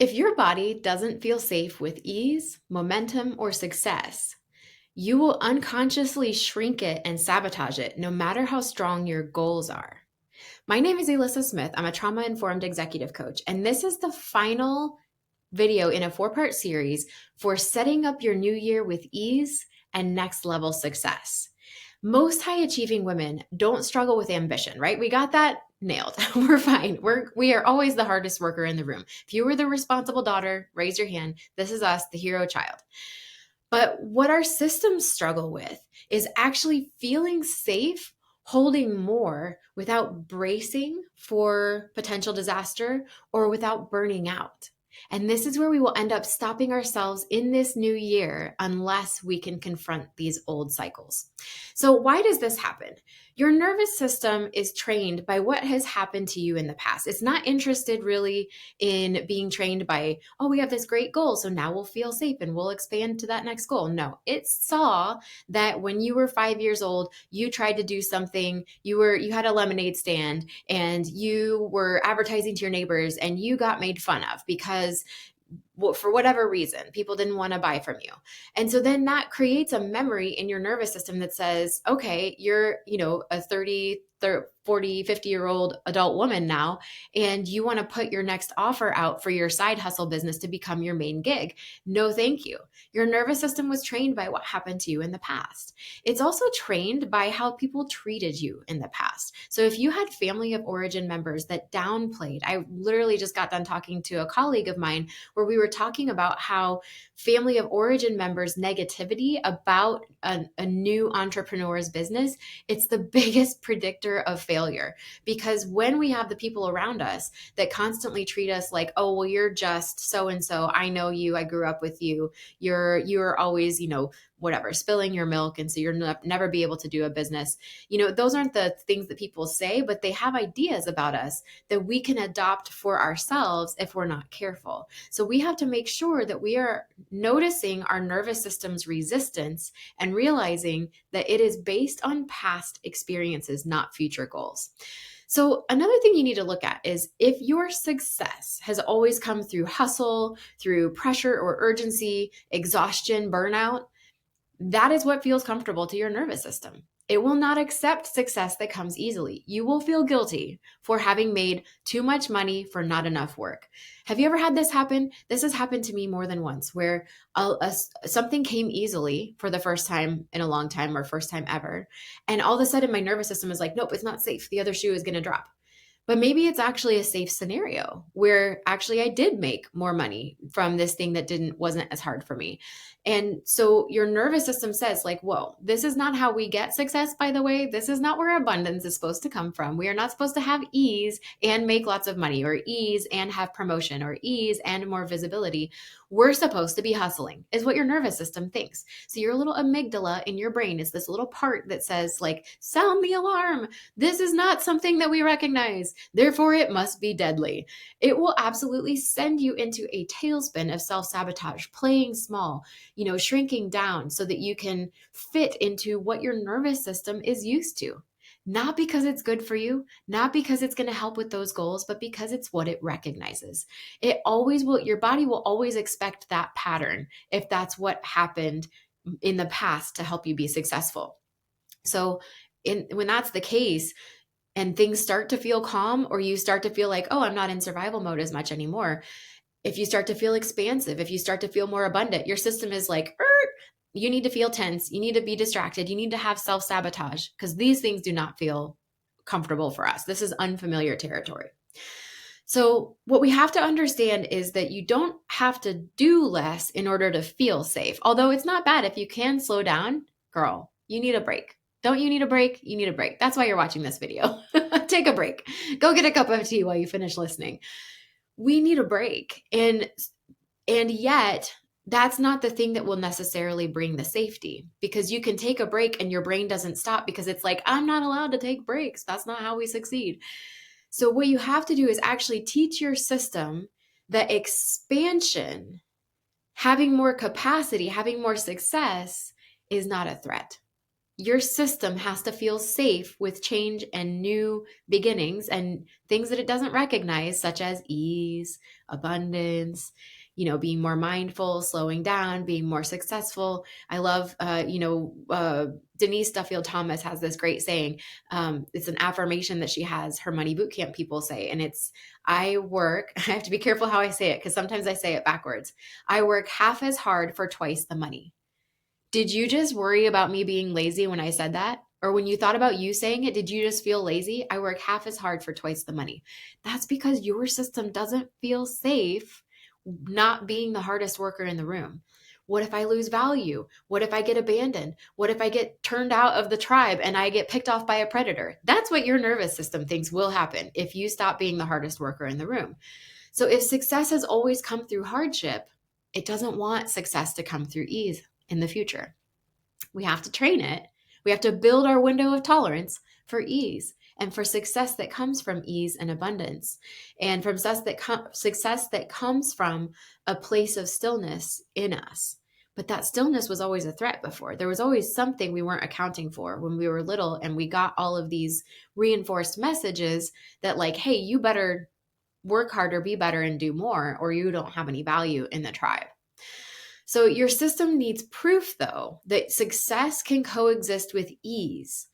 If your body doesn't feel safe with ease, momentum, or success, you will unconsciously shrink it and sabotage it, no matter how strong your goals are. My name is Elyssa Smith. I'm a trauma informed executive coach, and this is the final video in a four-part series for setting up your new year with ease and next level success. Most high achieving women don't struggle with ambition, right? We got that nailed. We're fine. We are always the hardest worker in the room. If you were the responsible daughter, raise your hand. This is us, the hero child. But what our systems struggle with is actually feeling safe, holding more without bracing for potential disaster or without burning out. And this is where we will end up stopping ourselves in this new year unless we can confront these old cycles. So, why does this happen? Your nervous system is trained by what has happened to you in the past. It's not interested really in being trained by, oh, we have this great goal, so now we'll feel safe and we'll expand to that next goal. No, it saw that when you were 5 years old, you tried to do something, you had a lemonade stand and you were advertising to your neighbors and you got made fun of because for whatever reason, people didn't want to buy from you. And so then that creates a memory in your nervous system that says, okay, you're, a 40, 50-year-old adult woman now, and you want to put your next offer out for your side hustle business to become your main gig. No, thank you. Your nervous system was trained by what happened to you in the past. It's also trained by how people treated you in the past. So if you had family of origin members that downplayed, I literally just got done talking to a colleague of mine where we were talking about how family of origin members' negativity about a new entrepreneur's business, it's the biggest predictor of failure. Because when we have the people around us that constantly treat us like, oh, well, you're just so and so. I know you. I grew up with you. You're always, whatever, spilling your milk. And so you'll never be able to do a business. Those aren't the things that people say, but they have ideas about us that we can adopt for ourselves if we're not careful. So we have to make sure that we are noticing our nervous system's resistance and realizing that it is based on past experiences, not future goals. So another thing you need to look at is if your success has always come through hustle, through pressure or urgency, exhaustion, burnout, that is what feels comfortable to your nervous system. It will not accept success that comes easily. You will feel guilty for having made too much money for not enough work. Have you ever had this happen? This has happened to me more than once where something came easily for the first time in a long time or first time ever. And all of a sudden my nervous system is like, nope, it's not safe. The other shoe is going to drop. But maybe it's actually a safe scenario where actually I did make more money from this thing that wasn't as hard for me. And so your nervous system says like, whoa, this is not how we get success, by the way. This is not where abundance is supposed to come from. We are not supposed to have ease and make lots of money or ease and have promotion or ease and more visibility. We're supposed to be hustling is what your nervous system thinks. So your little amygdala in your brain is this little part that says like, sound the alarm. This is not something that we recognize. Therefore, it must be deadly. It will absolutely send you into a tailspin of self-sabotage, playing small, shrinking down so that you can fit into what your nervous system is used to. Not because it's good for you, not because it's going to help with those goals, but because it's what it recognizes. Your body will always expect that pattern if that's what happened in the past to help you be successful. So when that's the case, and things start to feel calm, or you start to feel like, oh, I'm not in survival mode as much anymore. If you start to feel expansive, if you start to feel more abundant, your system is like, you need to feel tense. You need to be distracted. You need to have self-sabotage because these things do not feel comfortable for us. This is unfamiliar territory. So what we have to understand is that you don't have to do less in order to feel safe. Although it's not bad if you can slow down, girl, you need a break. Don't you need a break? You need a break. That's why you're watching this video. Take a break. Go get a cup of tea while you finish listening. We need a break. And yet that's not the thing that will necessarily bring the safety, because you can take a break and your brain doesn't stop because it's like, I'm not allowed to take breaks. That's not how we succeed. So what you have to do is actually teach your system that expansion, having more capacity, having more success is not a threat. your system has to feel safe with change and new beginnings and things that it doesn't recognize, such as ease, abundance, being more mindful, slowing down, being more successful. I love, Denise Duffield Thomas has this great saying. It's an affirmation that she has her money bootcamp people say. And it's, I have to be careful how I say it because sometimes I say it backwards. I work half as hard for twice the money. Did you just worry about me being lazy when I said that? Or when you thought about you saying it, did you just feel lazy? I work half as hard for twice the money. That's because your system doesn't feel safe not being the hardest worker in the room. What if I lose value? What if I get abandoned? What if I get turned out of the tribe and I get picked off by a predator? That's what your nervous system thinks will happen if you stop being the hardest worker in the room. So if success has always come through hardship, it doesn't want success to come through ease in the future. We have to train it. We have to build our window of tolerance for ease and for success that comes from ease and abundance, and from success that comes from a place of stillness in us. But that stillness was always a threat before. There was always something we weren't accounting for when we were little, and we got all of these reinforced messages that like, hey, you better work harder, be better, and do more, or you don't have any value in the tribe. So your system needs proof, though, that success can coexist with ease.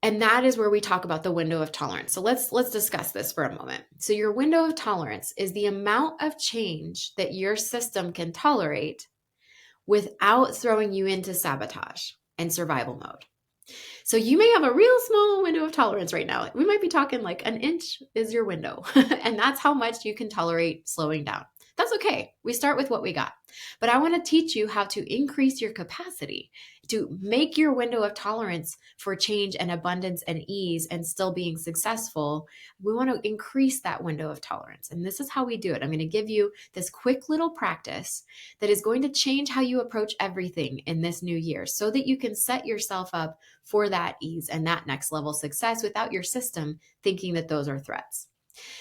And that is where we talk about the window of tolerance. So let's discuss this for a moment. So your window of tolerance is the amount of change that your system can tolerate without throwing you into sabotage and survival mode. So you may have a real small window of tolerance right now. We might be talking like an inch is your window. And that's how much you can tolerate slowing down. That's okay. We start with what we got. But I want to teach you how to increase your capacity to make your window of tolerance for change and abundance and ease and still being successful. We want to increase that window of tolerance. And this is how we do it. I'm going to give you this quick little practice that is going to change how you approach everything in this new year so that you can set yourself up for that ease and that next level success without your system thinking that those are threats.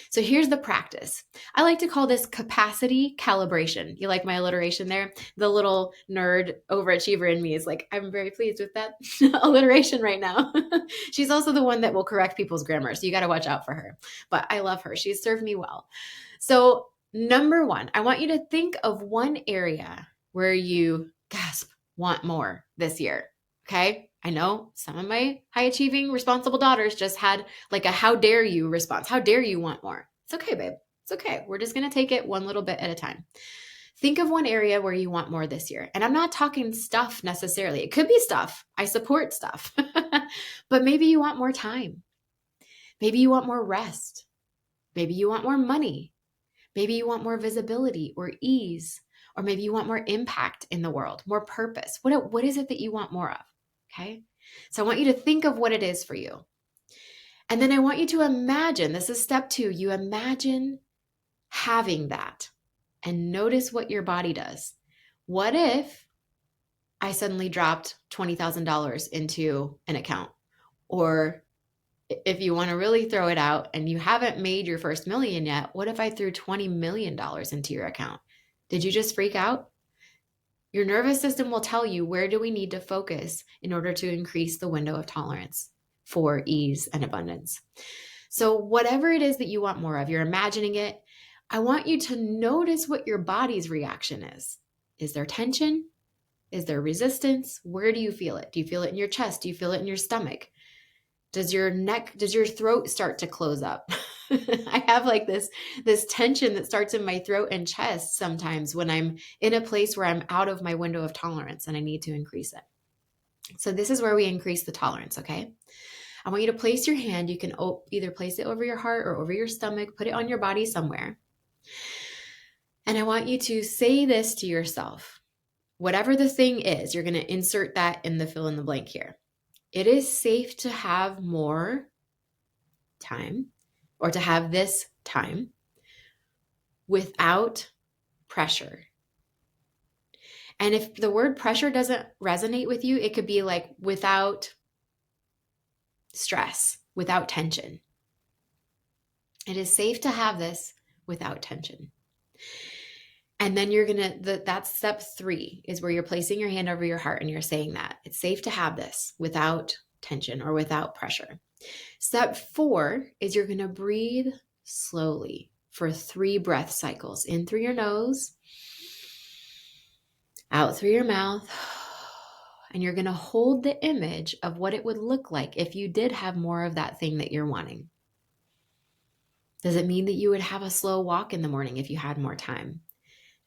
So here's the practice. I like to call this capacity calibration. You like my alliteration there? The little nerd overachiever in me is like, I'm very pleased with that alliteration right now. She's also the one that will correct people's grammar, so you got to watch out for her. But I love her. She's served me well. So number one, I want you to think of one area where you want more this year. Okay? I know some of my high achieving, responsible daughters just had like a how dare you response. How dare you want more? It's okay, babe. It's okay. We're just going to take it one little bit at a time. Think of one area where you want more this year. And I'm not talking stuff necessarily. It could be stuff. I support stuff. But maybe you want more time. Maybe you want more rest. Maybe you want more money. Maybe you want more visibility or ease. Or maybe you want more impact in the world, more purpose. What is it that you want more of? Okay. So I want you to think of what it is for you. And then I want you to imagine, this is step 2, you imagine having that and notice what your body does. What if I suddenly dropped $20,000 into an account? Or if you want to really throw it out and you haven't made your first million yet, what if I threw $20 million into your account? Did you just freak out? Your nervous system will tell you where do we need to focus in order to increase the window of tolerance for ease and abundance. So whatever it is that you want more of, you're imagining it, I want you to notice what your body's reaction is. Is there tension? Is there resistance? Where do you feel it? Do you feel it in your chest? Do you feel it in your stomach? Does your throat start to close up? I have like this tension that starts in my throat and chest sometimes when I'm in a place where I'm out of my window of tolerance and I need to increase it. So this is where we increase the tolerance, okay? I want you to place your hand. You can either place it over your heart or over your stomach, put it on your body somewhere. And I want you to say this to yourself. Whatever the thing is, you're going to insert that in the fill in the blank here. It is safe to have more time or to have this time without pressure. And if the word pressure doesn't resonate with you, it could be like without stress, without tension. It is safe to have this without tension. And then that's step 3 is where you're placing your hand over your heart and you're saying that it's safe to have this without tension or without pressure. Step 4 is you're going to breathe slowly for 3 breath cycles, in through your nose, out through your mouth. And you're going to hold the image of what it would look like if you did have more of that thing that you're wanting. Does it mean that you would have a slow walk in the morning if you had more time?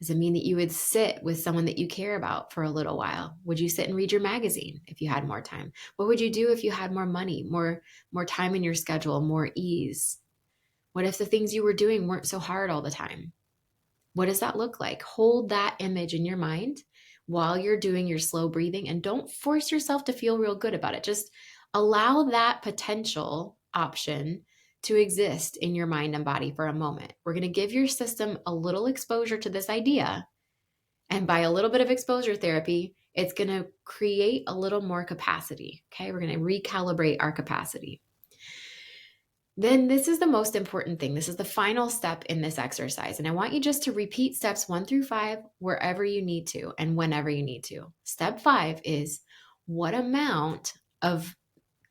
Does it mean that you would sit with someone that you care about for a little while? Would you sit and read your magazine if you had more time? What would you do if you had more money, more time in your schedule, more ease? What if the things you were doing weren't so hard all the time? What does that look like? Hold that image in your mind while you're doing your slow breathing, and don't force yourself to feel real good about it. Just allow that potential option to exist in your mind and body for a moment. We're going to give your system a little exposure to this idea. And by a little bit of exposure therapy, it's going to create a little more capacity. Okay, we're going to recalibrate our capacity. Then this is the most important thing. This is the final step in this exercise. And I want you just to repeat steps 1 through 5 wherever you need to and whenever you need to. Step 5 is, what amount of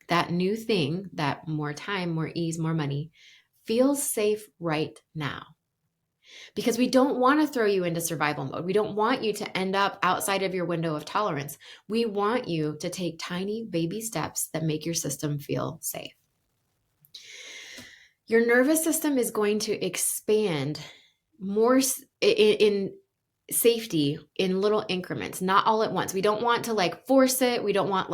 that new thing, that more time, more ease, more money, feels safe right now? Because we don't want to throw you into survival mode. We don't want you to end up outside of your window of tolerance. We want you to take tiny baby steps that make your system feel safe. Your nervous system is going to expand more in safety in little increments, not all at once. We don't want to force it. We don't want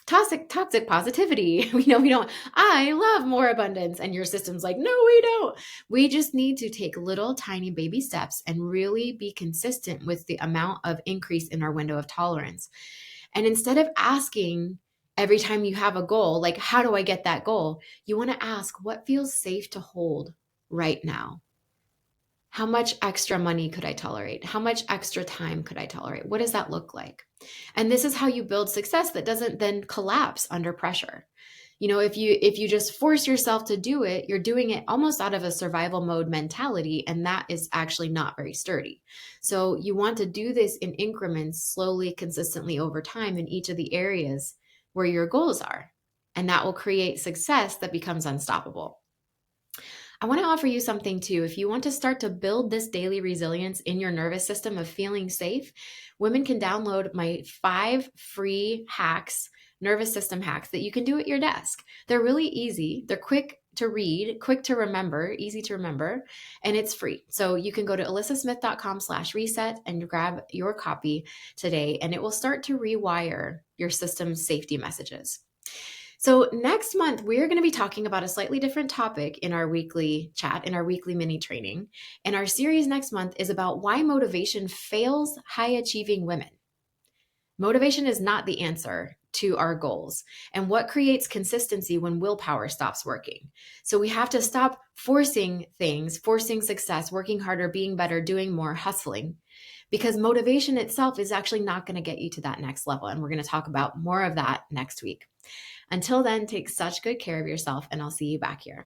toxic positivity. We don't, I love more abundance. And your system's like, no, we don't. We just need to take little tiny baby steps and really be consistent with the amount of increase in our window of tolerance. And instead of asking every time you have a goal, how do I get that goal? You want to ask, what feels safe to hold right now? How much extra money could I tolerate? How much extra time could I tolerate? What does that look like? And this is how you build success that doesn't then collapse under pressure. If you just force yourself to do it, you're doing it almost out of a survival mode mentality, and that is actually not very sturdy. So you want to do this in increments, slowly, consistently over time in each of the areas where your goals are. And that will create success that becomes unstoppable. I want to offer you something too. If you want to start to build this daily resilience in your nervous system of feeling safe, women can download my 5 free hacks, nervous system hacks that you can do at your desk. They're really easy. They're quick to read, quick to remember, easy to remember, and it's free. So you can go to elyssasmith.com/reset and grab your copy today, and it will start to rewire your system's safety messages. So next month, we're going to be talking about a slightly different topic in our weekly chat, in our weekly mini training. And our series next month is about why motivation fails high-achieving women. Motivation is not the answer to our goals, and what creates consistency when willpower stops working. So we have to stop forcing things, forcing success, working harder, being better, doing more, hustling, because motivation itself is actually not going to get you to that next level. And we're going to talk about more of that next week. Until then, take such good care of yourself, and I'll see you back here.